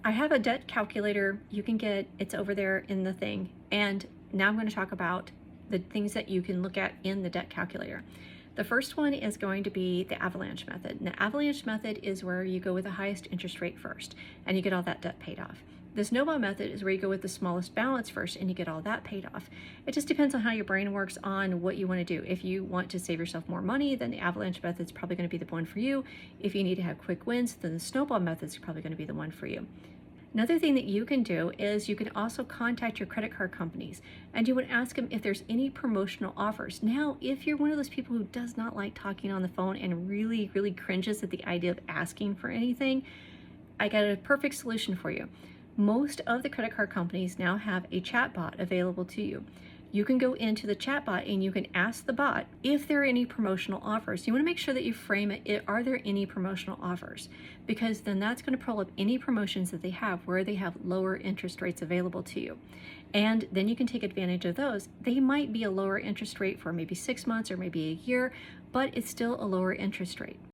I have a debt calculator you can get, it's over there in the thing. And now I'm going to talk about the things that you can look at in the debt calculator. The first one is going to be the Avalanche method. And the Avalanche method is where you go with the highest interest rate first and you get all that debt paid off. The Snowball method is where you go with the smallest balance first and you get all that paid off. It just depends on how your brain works on what you want to do. If you want to save yourself more money, then the Avalanche method is probably going to be the one for you. If you need to have quick wins, then the Snowball method is probably going to be the one for you. Another thing that you can do is you can also contact your credit card companies and you would ask them if there's any promotional offers. Now, if you're one of those people who does not like talking on the phone and really cringes at the idea of asking for anything, I got a perfect solution for you. Most of the credit card companies now have a chat bot available to you. You can go into the chat bot and you can ask the bot if there are any promotional offers. You want to make sure that you frame it, are there any promotional offers? Because then that's going to pull up any promotions that they have where they have lower interest rates available to you. And then you can take advantage of those. They might be a lower interest rate for maybe 6 months or maybe a year, but it's still a lower interest rate.